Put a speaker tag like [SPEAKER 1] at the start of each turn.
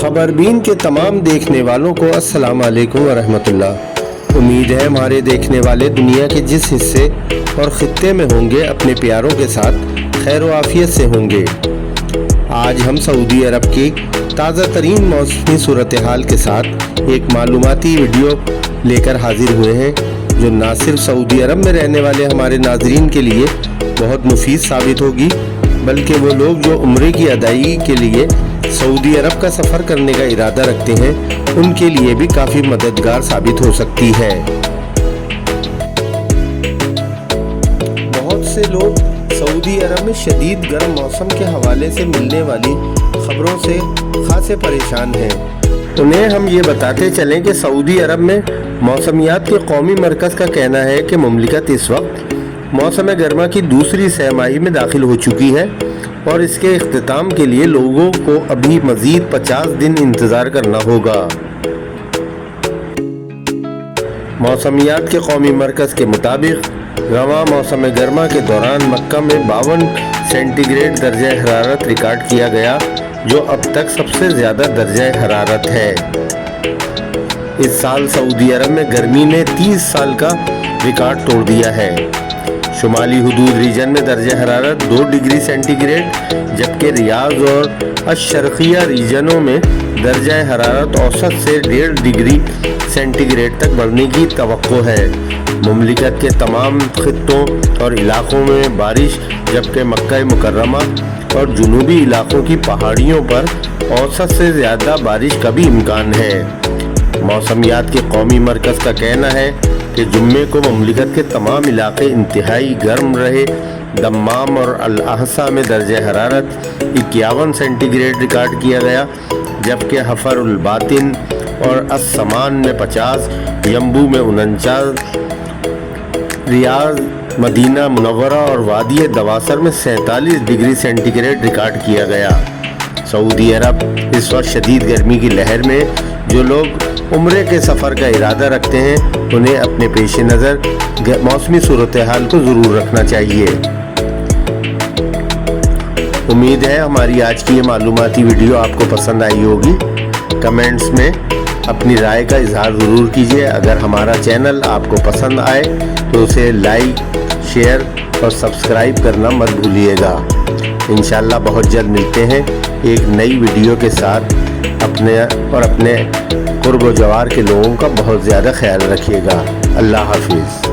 [SPEAKER 1] खबरबीन के तमाम देखने वालों को अस्सलाम वालेकुम व रहमतुल्लाह। उम्मीद है हमारे देखने वाले दुनिया के जिस हिस्से और खित्ते में होंगे अपने प्यारों के साथ खैर व आफियत से होंगे। आज हम सऊदी अरब की ताज़ा तरीन मौसमी सूरत हाल के साथ एक मालूमाती वीडियो लेकर हाजिर हुए हैं जो ना सिर्फ सऊदी अरब में रहने वाले हमारे नाजरीन के लिए बहुत मुफीद साबित होगी, बल्कि वो लोग जो उम्रे की अदायगी के लिए सऊदी अरब का सफ़र करने का इरादा रखते हैं उनके लिए भी काफ़ी मददगार साबित हो सकती है। बहुत से लोग सऊदी अरब में शदीद गर्म मौसम के हवाले से मिलने वाली खबरों से खासे परेशान हैं। उन्हें हम ये बताते चलें कि सऊदी अरब में मौसमियात के कौमी मरकज़ का कहना है कि मुमलिकत इस वक्त मौसम गर्मा की दूसरी सहमाही में दाखिल हो चुकी है और इसके इख्तिताम के लिए लोगों को अभी मज़ीद 50 दिन इंतज़ार करना होगा। मौसमियात के कौमी मरकज़ के मुताबिक रवां मौसम गर्मा के दौरान मक्का में 52 सेंटीग्रेड दर्जा हरारत रिकॉर्ड किया गया, जो अब तक सबसे ज़्यादा दर्जा हरारत है। इस साल सऊदी अरब में गर्मी ने 30 साल का रिकॉर्ड तोड़ दिया है। शुमाली हुदूद रीजन में दर्जा हरारत 2 डिग्री सेंटीग्रेड, जबकि रियाज और अशरकिया रीजनों में दर्जा हरारत औसत से 1.5 डिग्री सेंटीग्रेड तक बढ़ने की तवक्को है। मुमलिकत के तमाम खित्तों और इलाकों में बारिश, जबकि मक्का मुकर्रमा और जुनूबी इलाकों की पहाड़ियों पर औसत से ज़्यादा बारिश का भी इम्कान है। मौसमियात के कौमी मरकज़ का कहना है कि जुम्मे को मुमलिकत के तमाम इलाके इंतहाई गर्म रहे। दम्माम और अल अहसा में दर्जा हरारत 51 सेंटीग्रेड रिकॉर्ड किया गया, जबकि हफरुल बातिन और अस्समान में 50, यम्बू में 49, रियाज, मदीना मुनव्वरा और वादी दवासर में 47 डिग्री सेंटीग्रेड रिकॉर्ड किया गया। सऊदी अरब इस वक्त शदीद गर्मी की लहर में जो लोग उम्रे के सफ़र का इरादा रखते हैं उन्हें अपने पेश नज़र मौसमी सूरत हाल को ज़रूर रखना चाहिए। उम्मीद है हमारी आज की ये मालूमाती वीडियो आपको पसंद आई होगी। कमेंट्स में अपनी राय का इजहार ज़रूर कीजिए। अगर हमारा चैनल आपको पसंद आए तो उसे लाइक, शेयर और सब्सक्राइब करना मत भूलिएगा। इंशाअल्लाह बहुत जल्द मिलते हैं एक नई वीडियो के साथ। अपने कुर्ब व जवार के लोगों का बहुत ज़्यादा ख्याल रखिएगा। अल्लाह हाफिज़।